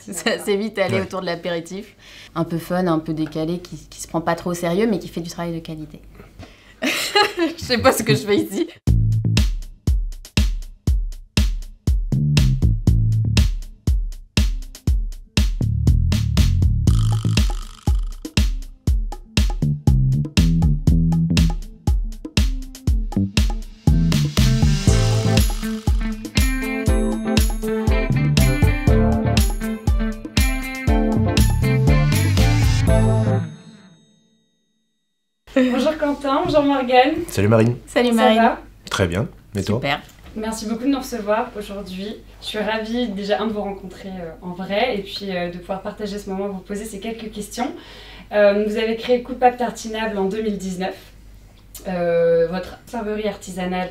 C'est assez vite aller autour de l'apéritif. Un peu fun, un peu décalé, qui se prend pas trop au sérieux, mais qui fait du travail de qualité. Je sais pas ce que je fais ici. Bonjour Quentin, bonjour Morgane. Salut Marine. Salut Marine. Ça va? Très bien. Et toi? Super. Merci beaucoup de nous recevoir aujourd'hui. Je suis ravie déjà de vous rencontrer en vrai et puis de pouvoir partager ce moment, vous poser ces quelques questions. Vous avez créé Coupable Tartinable en 2019. Votre serverie artisanale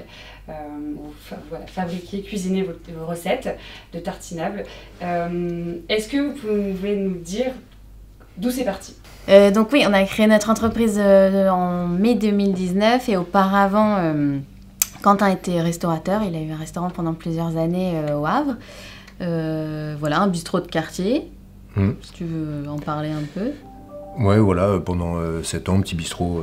où voilà, fabriquez, cuisinez vos recettes de tartinables. Est-ce que vous pouvez nous dire d'où c'est parti? Donc oui, on a créé notre entreprise en mai 2019 et auparavant, Quentin était restaurateur. Il a eu un restaurant pendant plusieurs années au Havre. Voilà, un bistrot de quartier. Si tu veux en parler un peu. Ouais, voilà, pendant 7 ans, petit bistrot,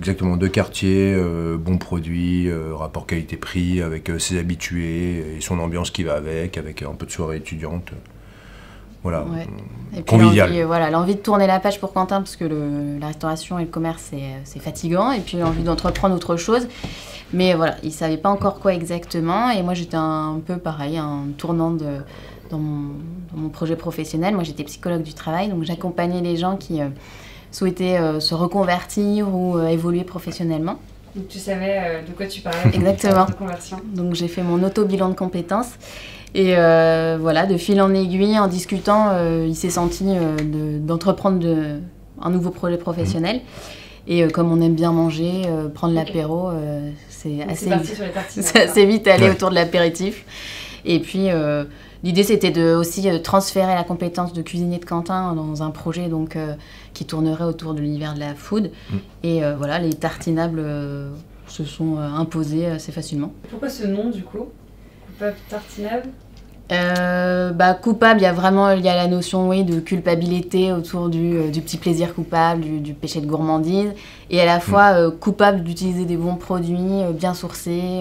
exactement de quartier, bons produits, rapport qualité-prix avec ses habitués et son ambiance qui va avec un peu de soirée étudiante. Voilà, ouais. Et puis convivial. L'envie de tourner la page pour Quentin, parce que la restauration et le commerce, c'est fatigant. Et puis l'envie d'entreprendre autre chose. Mais voilà, il ne savait pas encore quoi exactement. Et moi, j'étais un peu pareil, un tournant dans mon projet professionnel. Moi, j'étais psychologue du travail, donc j'accompagnais les gens qui souhaitaient se reconvertir ou évoluer professionnellement. Donc tu savais de quoi tu parlais. Exactement. De conversion. Donc j'ai fait mon auto-bilan de compétences. Et voilà, de fil en aiguille, en discutant, il s'est senti d'entreprendre un nouveau projet professionnel. Et comme on aime bien manger, prendre l'apéro, c'est assez vite aller autour de l'apéritif. Et puis l'idée, c'était aussi transférer la compétence de cuisinier de Quentin dans un projet donc, qui tournerait autour de l'univers de la food. Et voilà, les tartinables se sont imposés assez facilement. Pourquoi ce nom du coup? Coupable Tartinable? Coupable, il y a la notion de culpabilité autour du petit plaisir coupable, du péché de gourmandise, et à la fois coupable d'utiliser des bons produits, bien sourcés,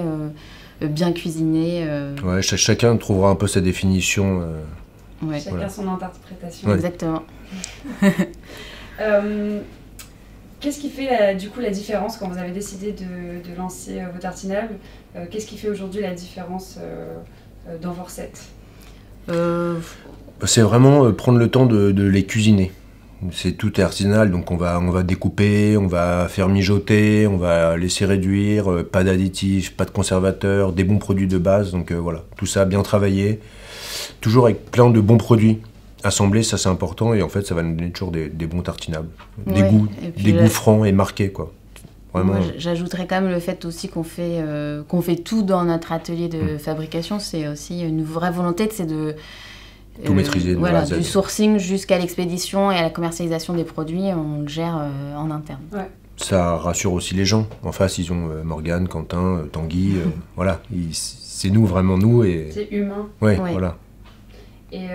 bien cuisinés. Ouais, chacun trouvera un peu sa définition. Chacun son interprétation. Ouais. Exactement. Qu'est-ce qui fait du coup la différence quand vous avez décidé de lancer vos tartinables? Qu'est-ce qui fait aujourd'hui la différence dans vos recettes? C'est vraiment prendre le temps de les cuisiner. Tout est artisanal, donc on va découper, on va faire mijoter, on va laisser réduire, pas d'additifs, pas de conservateurs, des bons produits de base, donc voilà, tout ça bien travaillé, toujours avec plein de bons produits. Assemblés, ça c'est important, et en fait ça va nous donner toujours des bons tartinables, des goûts francs et marqués, quoi. Vraiment. Moi, j'ajouterais quand même le fait aussi qu'on fait tout dans notre atelier de fabrication. C'est aussi une vraie volonté, c'est de tout maîtriser. Du sourcing jusqu'à l'expédition et à la commercialisation des produits, on le gère en interne. Ouais. Ça rassure aussi les gens. En face, ils ont Morgane, Quentin, Tanguy. Voilà, c'est nous, vraiment nous. C'est humain. Ouais, voilà. Et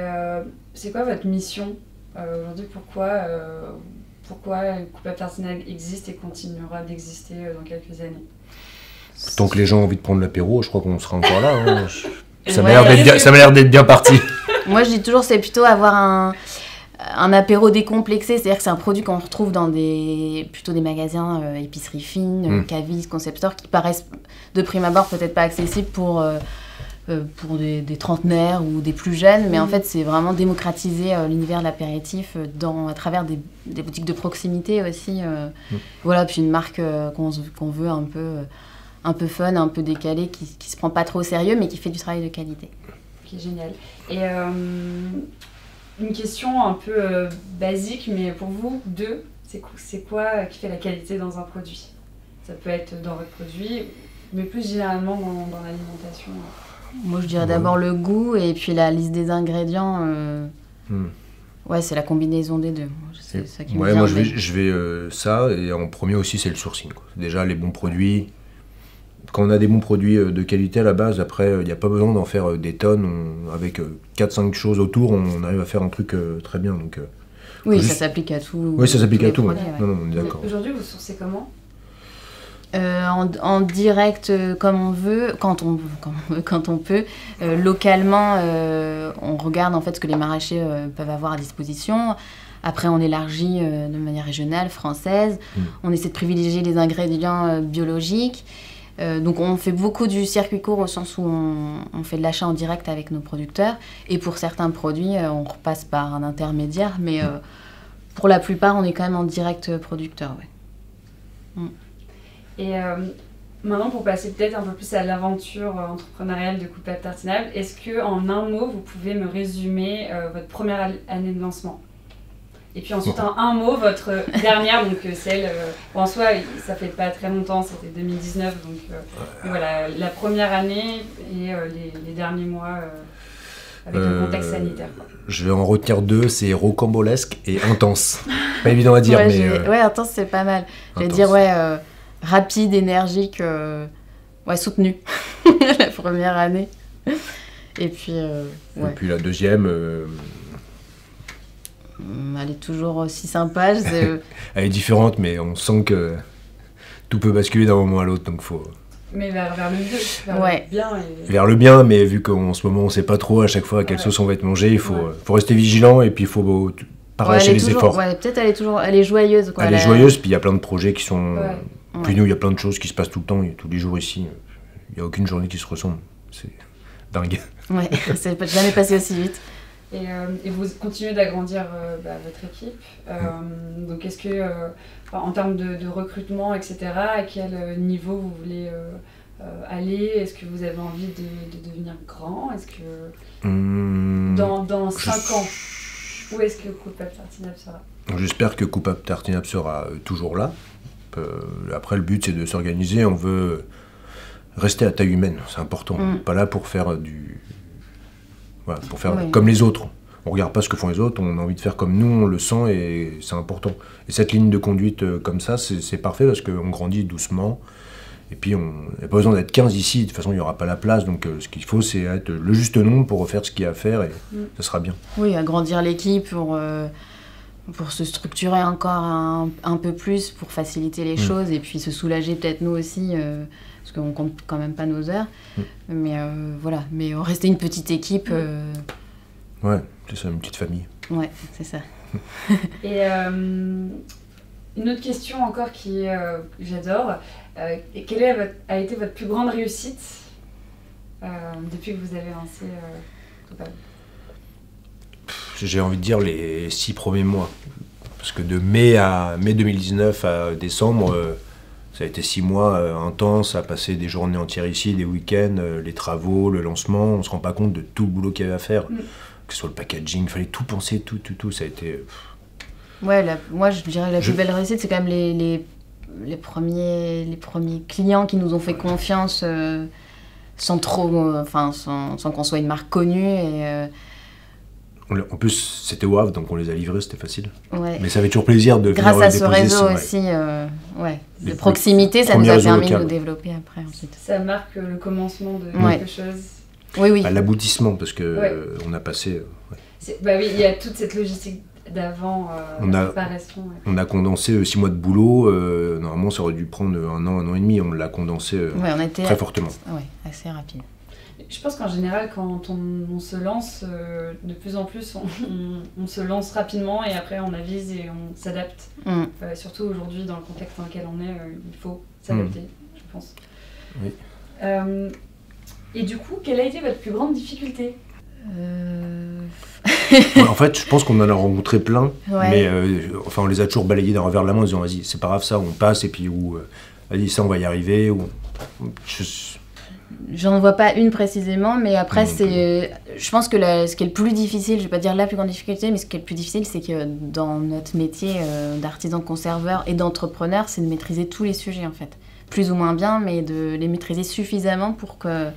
c'est quoi votre mission aujourd'hui? Pourquoi Coupable Tartinable existe et continuera d'exister dans quelques années? Tant que les gens ont envie de prendre l'apéro, je crois qu'on sera encore là. Hein. Ça m'a l'air d'être bien parti. Moi, je dis toujours, c'est plutôt avoir un apéro décomplexé. C'est-à-dire que c'est un produit qu'on retrouve dans plutôt des magasins épicerie fine, cavistes, concept stores, qui paraissent de prime abord peut-être pas accessibles pour des trentenaires ou des plus jeunes, mais en fait c'est vraiment démocratiser l'univers de l'apéritif à travers des boutiques de proximité aussi. Voilà, puis une marque qu'on veut un peu fun, un peu décalée, qui se prend pas trop au sérieux, mais qui fait du travail de qualité. Ok, génial. Et une question un peu basique, mais pour vous, c'est quoi qui fait la qualité dans un produit? Ça peut être dans votre produit, mais plus généralement dans l'alimentation. Moi, je dirais d'abord le goût et puis la liste des ingrédients. Ouais, c'est la combinaison des deux. C'est ça qui me vient. Moi, je vais ça, et en premier aussi, c'est le sourcing, quoi. Déjà, les bons produits, quand on a des bons produits de qualité à la base, après, il n'y a pas besoin d'en faire des tonnes. Avec 4-5 choses autour, on arrive à faire un truc très bien. Donc, oui, ça s'applique à tout. Oui, ça s'applique à tout. Produits, ouais. Non, on est d'accord. Aujourd'hui, vous sourcez comment ? En direct comme on veut, quand on peut. Localement, on regarde en fait ce que les maraîchers peuvent avoir à disposition. Après, on élargit de manière régionale, française. On essaie de privilégier les ingrédients biologiques. Donc on fait beaucoup du circuit court au sens où on fait de l'achat en direct avec nos producteurs. Et pour certains produits, on repasse par un intermédiaire. Mais pour la plupart, on est quand même en direct producteur. Ouais. Et maintenant, pour passer peut-être un peu plus à l'aventure entrepreneuriale de Coupable Tartinable, est-ce qu'en un mot, vous pouvez me résumer votre première année de lancement ? Et puis ensuite, en un mot, votre dernière, donc celle, en soi, ça fait pas très longtemps, c'était 2019, donc voilà, la première année et les derniers mois avec le contexte sanitaire. Quoi. Je vais en retenir 2, c'est rocambolesque et intense. Pas évident à dire, ouais, mais... Ouais, intense, c'est pas mal. J'allais dire, rapide, énergique, soutenu, la première année. Et puis, Et puis la deuxième... elle est toujours aussi sympa. Elle est différente, mais on sent que tout peut basculer d'un moment à l'autre, donc faut... Mais vers le mieux, vers le bien. Vers le bien, mais vu qu'en ce moment on sait pas trop à chaque fois à quelle sauce on va être mangé, il faut rester vigilant et puis il faut pas lâcher les efforts. Ouais, peut-être elle est joyeuse. Quoi, elle est joyeuse, puis il y a plein de projets qui sont... Puis nous, il y a plein de choses qui se passent tout le temps, tous les jours ici. Il n'y a aucune journée qui se ressemble. C'est dingue. Ouais, c'est jamais passé aussi vite. Et vous continuez d'agrandir votre équipe. Donc est-ce que, en termes de recrutement, etc., à quel niveau vous voulez aller ? Est-ce que vous avez envie de devenir grand ? Est-ce que dans 5 ans, où est-ce que Coupable Tartinable sera ? J'espère que Coupable Tartinable sera toujours là. Après, le but, c'est de s'organiser. On veut rester à taille humaine, c'est important. Pas là pour faire comme les autres. On regarde pas ce que font les autres, on a envie de faire comme nous, on le sent et c'est important. Et cette ligne de conduite comme ça, c'est parfait parce qu'on grandit doucement. Et puis, on n'a pas besoin d'être 15 ici, de toute façon, il n'y aura pas la place. Donc, ce qu'il faut, c'est être le juste nombre pour faire ce qu'il y a à faire et ça sera bien. Oui, agrandir l'équipe pour se structurer encore un peu plus, pour faciliter les choses et puis se soulager peut-être nous aussi, parce qu'on compte quand même pas nos heures. Mais voilà, mais rester une petite équipe. Ouais, c'est ça, une petite famille. Ouais, c'est ça. Et une autre question encore que j'adore, quelle a été votre plus grande réussite depuis que vous avez lancé Coupable ? J'ai envie de dire les 6 premiers mois. Parce que de mai 2019 à décembre, ça a été 6 mois intenses, à passer des journées entières ici, des week-ends, les travaux, le lancement. On ne se rend pas compte de tout le boulot qu'il y avait à faire. Que ce soit le packaging, il fallait tout penser, tout. Ça a été... Ouais, moi je dirais la plus belle réussite, c'est quand même les premiers clients qui nous ont fait confiance sans qu'on soit une marque connue. Et, en plus, c'était au Havre, donc on les a livrés, c'était facile. Ouais. Mais ça fait toujours plaisir de grâce venir à ce réseau aussi, de proximité, ça nous a permis de nous développer après ensuite. Ça marque le commencement de quelque chose. Oui. L'aboutissement, parce que on a passé... oui, il y a toute cette logistique d'avant, la préparation. On a condensé 6 mois de boulot, normalement ça aurait dû prendre 1 an et demi, on l'a condensé très fortement. Oui, assez rapide. Je pense qu'en général, quand on se lance, de plus en plus, on se lance rapidement et après on avise et on s'adapte. Surtout aujourd'hui, dans le contexte dans lequel on est, il faut s'adapter, je pense. Oui. Et du coup, quelle a été votre plus grande difficulté ? En fait, je pense qu'on en a rencontré plein, mais on les a toujours balayés d'un revers de la main en disant vas-y, c'est pas grave ça, on passe, et puis vas-y, ça on va y arriver. J'en vois pas une précisément, mais après, je pense que ce qui est le plus difficile, je vais pas dire la plus grande difficulté, mais ce qui est le plus difficile, c'est que dans notre métier d'artisan conserveur et d'entrepreneur, c'est de maîtriser tous les sujets en fait. Plus ou moins bien, mais de les maîtriser suffisamment pour que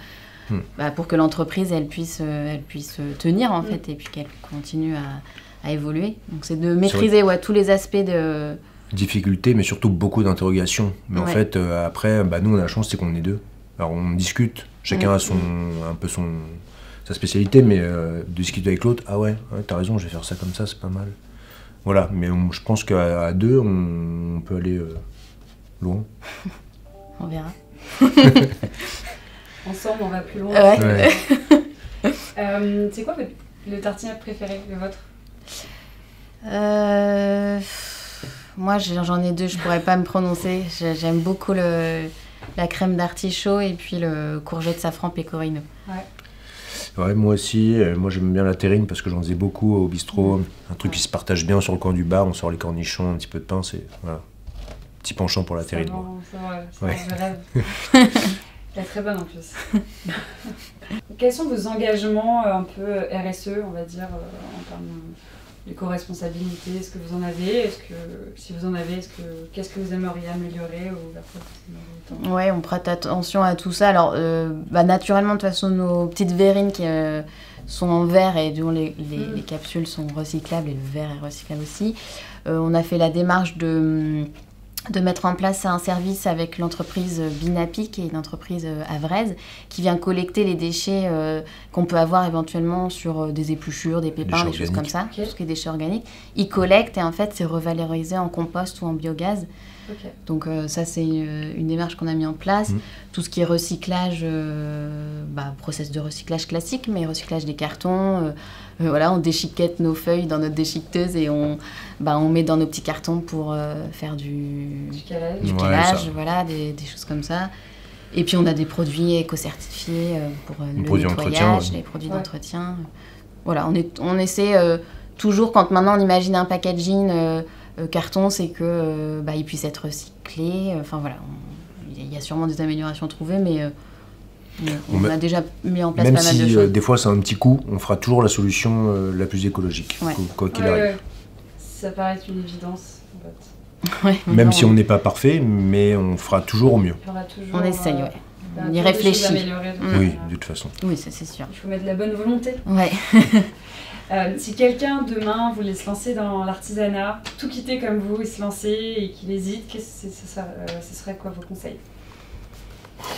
l'entreprise elle puisse tenir en fait, et puis qu'elle continue à évoluer. Donc c'est de maîtriser tous les aspects de... Difficultés, mais surtout beaucoup d'interrogations. Mais en fait, après, nous on a la chance, c'est qu'on est 2. Alors on discute, chacun a un peu sa spécialité, mais de discuter avec l'autre, ah ouais, t'as raison, je vais faire ça comme ça, c'est pas mal. Voilà, mais je pense qu'à deux, on peut aller loin. On verra. Ensemble, on va plus loin. Ouais. C'est quoi le tartinade préféré, le vôtre? Moi, j'en ai deux, je pourrais pas me prononcer. J'aime beaucoup la crème d'artichaut et puis le courgette safran pecorino. Ouais, moi aussi. Moi, j'aime bien la terrine parce que j'en faisais beaucoup au bistrot. Un truc qui se partage bien sur le coin du bar. On sort les cornichons, un petit peu de pain. C'est voilà. Petit penchant pour la terrine. C'est vrai, je rêve. Elle est très bonne en plus. Quels sont vos engagements un peu RSE, on va dire, en termes d'éco-responsabilité? Est-ce que vous en avez? Si vous en avez, qu'est-ce que vous aimeriez améliorer ou vers quoi vous aimeriez tendre? Ouais, on prête attention à tout ça. Alors, naturellement, de toute façon, nos petites verrines qui sont en verre et dont les capsules sont recyclables et le verre est recyclable aussi. On a fait la démarche de mettre en place un service avec l'entreprise Binapi, qui est une entreprise havraise, qui vient collecter les déchets qu'on peut avoir éventuellement sur des épluchures, des pépins, des choses comme ça, tout ce qui est déchets organiques. Ils collectent et en fait, c'est revalorisé en compost ou en biogaz. Okay. Donc ça, c'est une démarche qu'on a mis en place. Tout ce qui est recyclage, process de recyclage classique, mais recyclage des cartons. Voilà, on déchiquette nos feuilles dans notre déchiqueteuse et on met dans nos petits cartons pour faire du calage, voilà, des choses comme ça. Et puis on a des produits éco-certifiés pour le nettoyage, les produits d'entretien. Voilà, on essaie toujours, quand maintenant on imagine un packaging carton, c'est que il puisse être recyclé. Enfin voilà, il y a sûrement des améliorations trouvées, mais on a déjà mis en place pas mal de choses. Même si des fois c'est un petit coup, on fera toujours la solution la plus écologique, quoi qu'il arrive. Ouais. Ça paraît une évidence, en fait. Ouais, même si on n'est pas parfait, mais on fera toujours au mieux. On essaye, ouais. On y réfléchit. Oui, de toute façon. Oui, ça c'est sûr. Il faut mettre de la bonne volonté. Ouais. Si quelqu'un demain voulait se lancer dans l'artisanat, tout quitter comme vous et se lancer et qu'il hésite, ce serait quoi vos conseils?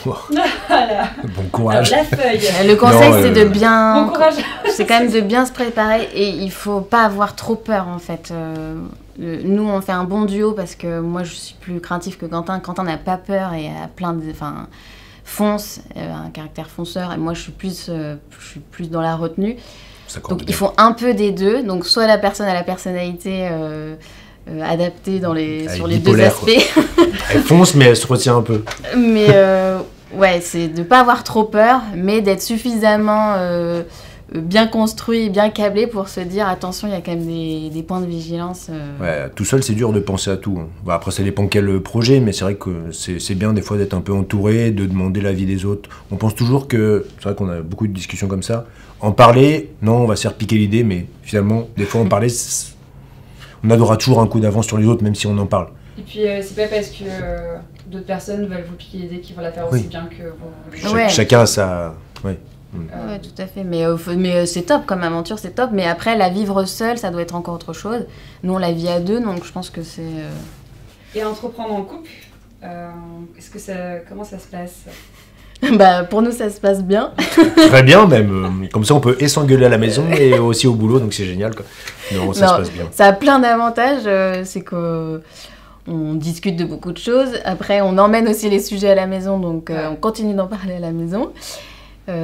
Voilà. Bon courage. Alors, la feuille. Le conseil, c'est de bien. Bon courage. C'est quand même de bien se préparer et il faut pas avoir trop peur en fait. Nous, on fait un bon duo parce que moi, je suis plus craintif que Quentin. Quentin n'a pas peur et a fonce, un caractère fonceur. Et moi, je suis plus dans la retenue. Donc il faut un peu des deux. Donc soit la personne a la personnalité adaptée sur les deux aspects. Elle fonce mais elle se retient un peu. Mais ouais, c'est de pas avoir trop peur, mais d'être suffisamment bien construit et bien câblé pour se dire attention, il y a quand même des points de vigilance. Ouais, tout seul c'est dur de penser à tout. Bon, après ça dépend quel projet, mais c'est vrai que c'est bien des fois d'être un peu entouré, de demander l'avis des autres. On pense toujours que, c'est vrai qu'on a beaucoup de discussions comme ça, en parler, non, on va se faire piquer l'idée, mais finalement, des fois en parler, on aura toujours un coup d'avance sur les autres, même si on en parle. Et puis c'est pas parce que d'autres personnes veulent vous piquer l'idée qu'ils vont la faire aussi bien que vous. Chacun a sa... Ouais. Ouais, tout à fait. Mais c'est top comme aventure, c'est top. Mais après, la vivre seule, ça doit être encore autre chose. Nous, on la vit à deux, donc je pense que c'est... Et entreprendre en couple, comment ça se passe? Pour nous, ça se passe bien. Très bien, même. Comme ça, on peut s'engueuler à la maison et aussi au boulot, donc c'est génial, quoi. Non, ça se passe bien. Ça a plein d'avantages. C'est qu'on discute de beaucoup de choses. Après, on emmène aussi les sujets à la maison, donc on continue d'en parler à la maison.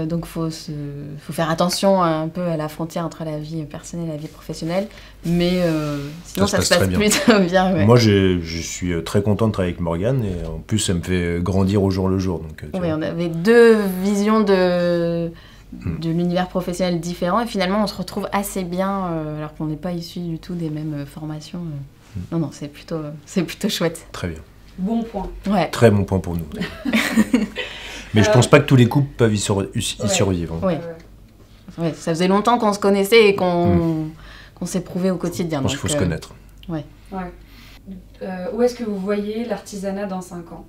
Donc, faut faire attention un peu à la frontière entre la vie personnelle et la vie professionnelle. Mais sinon, ça se passe plutôt bien. Ouais. Moi, je suis très content de travailler avec Morgane. Et en plus, ça me fait grandir au jour le jour. Donc, oui, on avait deux visions de l'univers professionnel différents. Et finalement, on se retrouve assez bien, alors qu'on n'est pas issus du tout des mêmes formations. Non, c'est plutôt chouette. Très bien. Bon point. Ouais. Très bon point pour nous. Mais je pense pas que tous les couples peuvent y survivre. Oui. Ouais, ça faisait longtemps qu'on se connaissait et qu'on s'éprouvait au quotidien. Je pense qu'il faut se connaître. Ouais. Où est-ce que vous voyez l'artisanat dans 5 ans?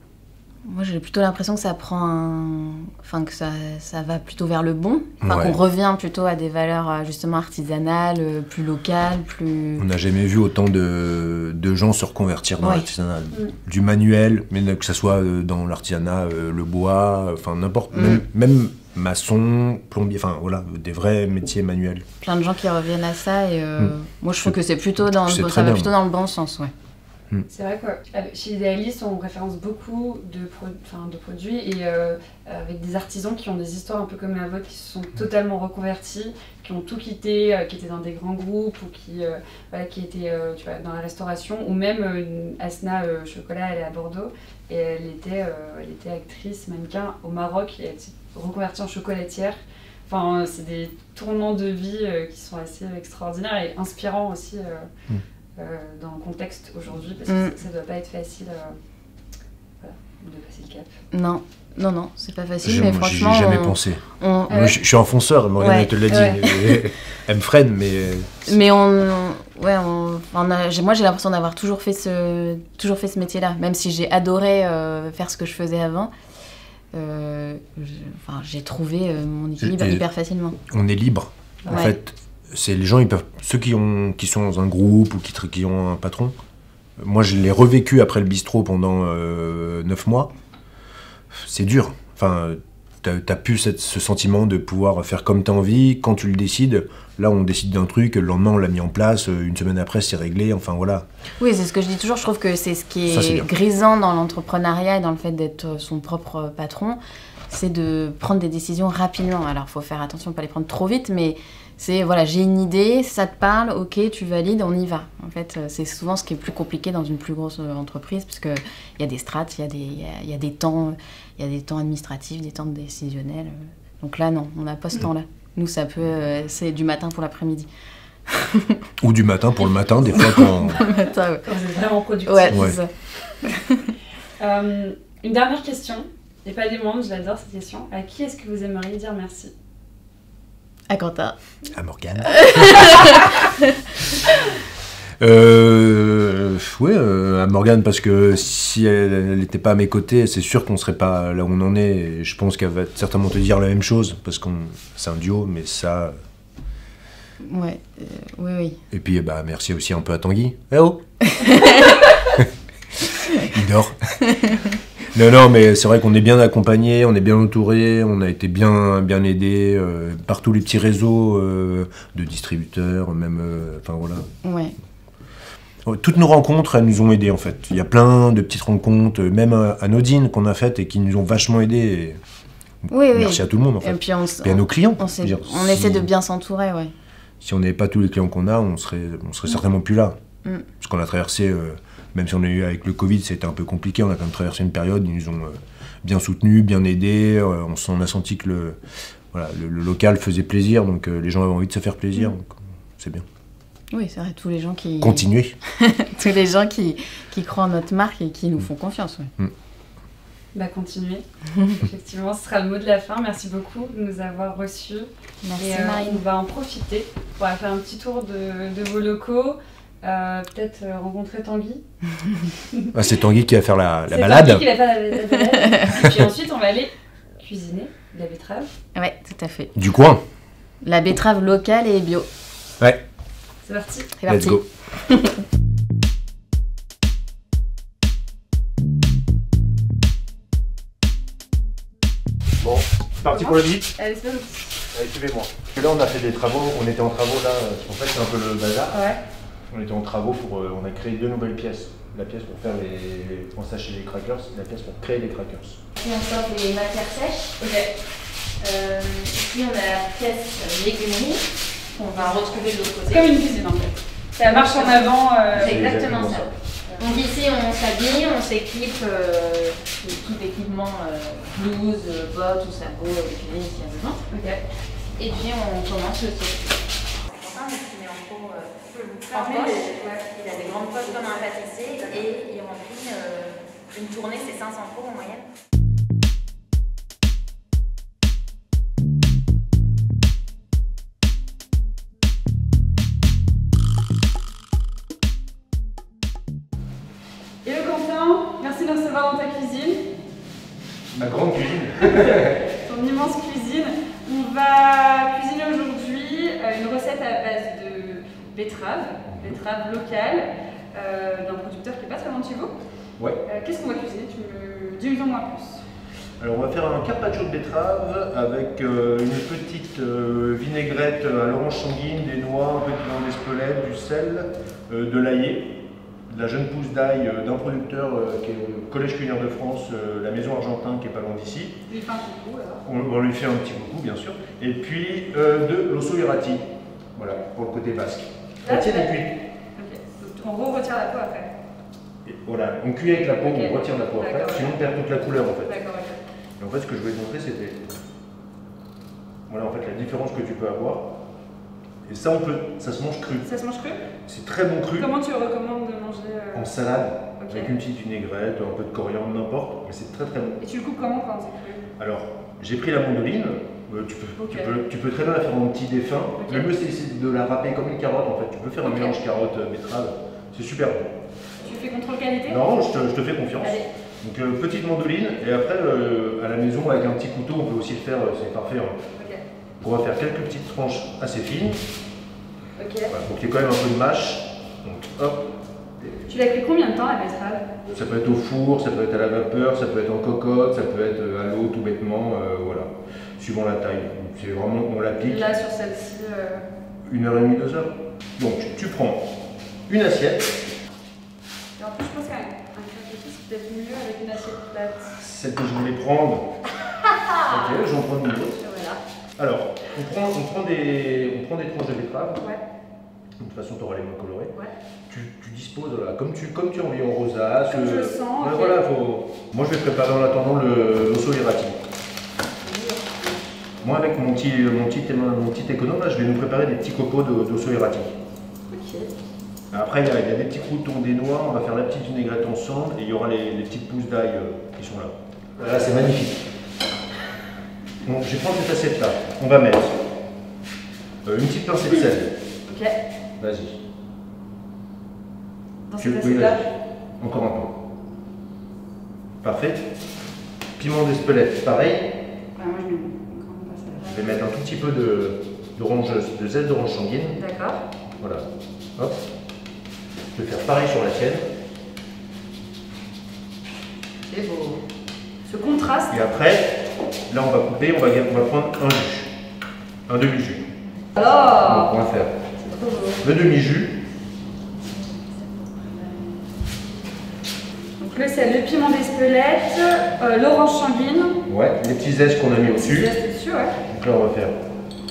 Moi, j'ai plutôt l'impression que ça prend enfin, que ça va plutôt vers le bon. Enfin, Ouais. qu'on revient plutôt à des valeurs justement artisanales, plus locales, plus... On n'a jamais vu autant de gens se reconvertir dans Ouais. l'artisanat. Du manuel, mais que ce soit dans l'artisanat, le bois, enfin n'importe, même maçon, plombier, enfin voilà, des vrais métiers manuels. Plein de gens qui reviennent à ça et moi, je trouve que c'est plutôt c'est très ça va bien. plutôt dans le bon sens, ouais. C'est vrai que chez Idéaliste, on référence beaucoup de produits et avec des artisans qui ont des histoires un peu comme la vôtre, qui se sont totalement reconvertis, qui ont tout quitté, qui étaient dans des grands groupes ou qui étaient tu vois, dans la restauration, ou même Asna Chocolat, elle est à Bordeaux et elle était actrice, mannequin au Maroc et elle s'est reconvertie en chocolatière. Enfin, c'est des tournants de vie qui sont assez extraordinaires et inspirants aussi. Dans le contexte aujourd'hui, parce que ça ne doit pas être facile de passer le cap. Non, c'est pas facile, mais franchement... J'y ai jamais pensé. on- Moi, je suis enfonceur, Morgane Ouais, te l'a dit. ouais. Elle me freine, mais... Mais moi j'ai l'impression d'avoir toujours fait ce métier-là, même si j'ai adoré faire ce que je faisais avant. J'ai trouvé mon équilibre hyper facilement. On est libre. En Ouais. fait, c'est les gens, ils peuvent, ceux qui sont dans un groupe ou qui ont un patron. Moi, je l'ai revécu après le bistrot pendant 9 mois. C'est dur. Enfin, t'as plus ce sentiment de pouvoir faire comme t'as envie, quand tu le décides. Là, on décide d'un truc, le lendemain, on l'a mis en place, une semaine après, c'est réglé. Enfin, voilà. Oui, c'est ce que je dis toujours. Je trouve que c'est ce qui Ça, c'est est bien. grisant dans l'entrepreneuriat et dans le fait d'être son propre patron, c'est de prendre des décisions rapidement. Alors, il faut faire attention de ne pas les prendre trop vite, mais c'est, voilà, j'ai une idée, ça te parle, ok, tu valides, on y va. En fait, c'est souvent ce qui est plus compliqué dans une plus grosse entreprise, parce qu'il y a des strates, il y a des temps administratifs, des temps décisionnels. Donc là, non, on n'a pas ce temps-là. Nous, ça peut... c'est du matin pour l'après-midi. Ou du matin pour le matin, des fois, quand... Le matin, ouais. Quand vous êtes vraiment productif. Ouais, Ouais. c'est ça. Une dernière question, et pas des moindres, je l'adore cette question. À qui est-ce que vous aimeriez dire merci ? À Quentin. À Morgane. À Morgane, parce que si elle n'était pas à mes côtés, c'est sûr qu'on serait pas là où on en est. Et je pense qu'elle va certainement te dire la même chose, parce que c'est un duo, mais ça... Ouais, oui. Et puis, merci aussi un peu à Tanguy. Eh oh. Il dort. Non, mais c'est vrai qu'on est bien accompagné, on est bien entouré, on a été bien aidé par tous les petits réseaux de distributeurs, même, enfin voilà. Ouais. Toutes nos rencontres, elles nous ont aidés en fait. Il y a plein de petites rencontres, même anodines qu'on a faites et qui nous ont vachement aidés. Et Oui. merci à tout le monde en fait. Et puis Et à nos clients. on Je veux dire, essaie de bien s'entourer, ouais. Si on n'avait pas tous les clients qu'on a, on serait certainement plus là. Mm. Parce qu'on a traversé, même si on a eu avec le Covid, c'était un peu compliqué, on a quand même traversé une période, ils nous ont bien soutenus, bien aidés, on a senti que le local faisait plaisir, donc les gens avaient envie de se faire plaisir, donc c'est bien. Oui, c'est vrai, tous les gens qui... Continuez. tous les gens qui croient en notre marque et qui nous font confiance, ouais. Continuez. Effectivement, ce sera le mot de la fin. Merci beaucoup de nous avoir reçus. Merci Et Marine. on va en profiter pour aller faire un petit tour de vos locaux. Peut-être rencontrer Tanguy. C'est Tanguy qui va faire la C'est balade. Tanguy qui va faire la balade. Et puis ensuite, on va aller cuisiner de la betterave. Ouais, tout à fait. Du coin. La betterave locale et bio. Ouais, C'est parti. C'est parti. let's go. Bon, c'est parti pour la visite. Allez, c'est parti. Allez, suivez-moi. Là, on a fait des travaux, on était en travaux là, en fait c'est un peu le bazar. Ouais. On était en travaux on a créé 2 nouvelles pièces. La pièce pour faire pour sacher les crackers, et la pièce pour créer les crackers. Ici, on sort les matières sèches. Ok. Ici, on a la pièce légumerie qu'on va retrouver de l'autre C'est côté. comme une cuisine en fait. Ça marche en avant. C'est exactement exactement ça. Donc ici, on s'habille, on s'équipe, tout équipement, blouse, bottes ou sabot, cuisine s'il y a besoin. Ok. Et puis, on commence le saut. On met en pot en poche. Il a des grandes poches comme un pâtissier et il remplit une tournée, c'est 500 pots en moyenne. Hello Quentin, merci de nous recevoir dans ta cuisine. Ma grande cuisine. Ton immense cuisine. On va cuisiner aujourd'hui une recette à base de betterave locale, d'un producteur qui est pas très loin de chez vous. Ouais. Qu'est-ce qu'on va cuisiner? Dis-nous en moins plus. Alors on va faire un carpaccio de betterave avec une petite vinaigrette à l'orange sanguine, des noix, un peu de piment d'Espelette, du sel, de l'ail, de la jeune pousse d'ail d'un producteur qui est au Collège culinaire de France, la Maison Argentin, qui est pas loin d'ici. Lui fait un coucou alors. On lui fait un petit coucou bien sûr. Et puis de l'osso irati, voilà, pour le côté basque. La tienne est cuite. Ok, donc on retire la peau après. Et voilà, on cuit avec la peau, Okay. on retire la peau après, sinon on perd toute la couleur en fait. D'accord, ok. Et en fait, ce que je voulais te montrer, c'était voilà, en fait, la différence que tu peux avoir. Et ça, ça se mange cru. Ça se mange cru? C'est très bon cru. Comment tu recommandes de manger En salade, okay. avec une petite vinaigrette, un peu de coriandre, n'importe. Mais c'est très très bon. Et tu le coupes comment quand c'est cru? Alors, j'ai pris la mandoline. Tu peux très bien la faire en petit défunt. Okay. Le mieux, c'est de la râper comme une carotte en fait. Tu peux faire un mélange carotte-betterave. C'est super bon. Tu fais contrôle qualité? Non, je te fais confiance. Allez. Donc petite mandoline, et après à la maison avec un petit couteau, on peut aussi le faire, c'est parfait. Hein. Okay. On va faire quelques petites tranches assez fines. Ok. Voilà, donc il y a quand même un peu de mâche. Donc hop. Tu l'as cuit combien de temps la betterave? Ça peut être au four, ça peut être à la vapeur, ça peut être en cocotte, ça peut être à l'eau tout bêtement, voilà. Suivant la taille. C'est vraiment, on l'applique. Là sur celle-ci. 1h30, 2 heures. Donc tu prends une assiette. Et en plus je pense qu'un carpaccio c'est peut-être mieux avec une assiette plate. Celle que je voulais prendre. Ok, j'en prends une autre. Voilà. Alors, on prend des tranches de betterave. Ouais. De toute façon, tu auras les mains colorées. Ouais. Tu disposes, voilà, comme tu as envie, en rosace. Comme je le sens. Okay. Voilà, moi, je vais préparer en attendant l'osso irati. Moi, avec mon petit économe, là, je vais nous préparer des petits copeaux d'osso irati. Ok. Après, il y a des petits croutons, des noix, on va faire la petite vinaigrette ensemble et il y aura les petites pousses d'ail qui sont là. Voilà, c'est magnifique. Donc, je vais prendre cette assiette-là. On va mettre une petite pincée de sel. Ok. Vas-y. Dans cette assiette-là? Encore un peu. Parfait. Piment d'Espelette, pareil. Ouais, moi je mets encore un peu. Je vais mettre un tout petit peu de zeste d'orange sanguine. D'accord. Voilà. Hop. Je vais faire pareil sur la tienne. C'est beau. Ce contraste. Et après, là on va couper, on va prendre un jus. Un demi-jus. Alors, on va faire c'est trop beau. le demi-jus. Donc le sel, le piment d'Espelette, l'orange sanguine. Ouais, les petits zestes qu'on a mis au-dessus. Les zestes dessus, ouais. Donc là on va faire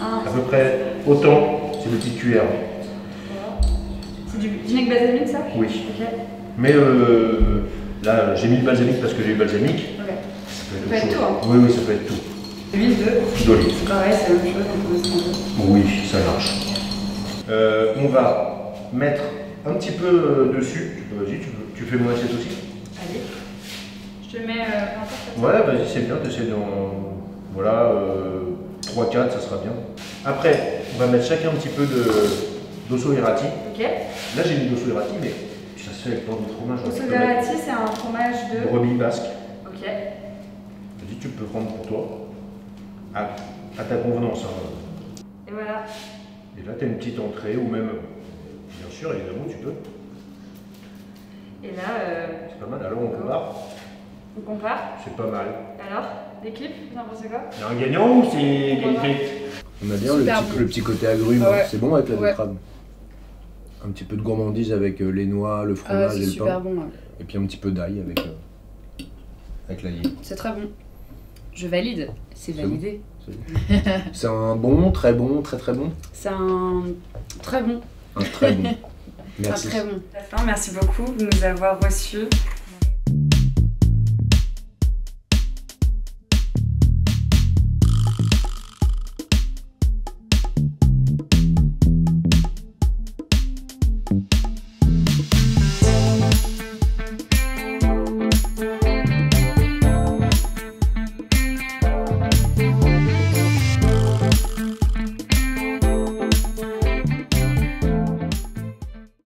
à peu près autant, c'est des petites cuillères. C'est du vinaigre balsamique ça? Oui. Ok. Mais là j'ai mis le balsamique parce que j'ai eu balsamique. Ok. Ça peut être tout, hein. Oui, ça peut être tout. L'huile d'olive. C'est pareil, c'est la même chose, on peut mettre ce qu'on veut. Oui, ça marche. On va mettre un petit peu dessus. Vas-y, tu fais mon assiette aussi? Allez. Je te mets un peu. Ouais, vas-y, c'est bien, t'essaies voilà, 3-4, ça sera bien. Après, on va mettre chacun un petit peu d'osso irati. Ok. Là, j'ai mis d'osso irati, mais ça se fait avec plein de fromage. Osso irati, c'est un fromage de brebis basque. Ok. Vas-y, tu peux prendre pour toi. À ta convenance. Hein. Et voilà. Et là, tu as une petite entrée, ou même, bien sûr, évidemment, tu peux. Et là, c'est pas mal. Alors, on compare. On compare. C'est pas mal. Alors, l'équipe, vous en pensez quoi? Il y a un gagnant ou c'est égalité? On a bien le petit côté agrume. Ouais. C'est bon avec la betterave. Un petit peu de gourmandise avec les noix, le fromage et le pain. Super bon. Ouais. Et puis un petit peu d'ail avec l'ail. C'est très bon. Je valide. C'est validé. Bon. C'est un bon, très bon, très très bon. C'est un très bon. Un très bon. Merci. Un très bon. Merci beaucoup de nous avoir reçus.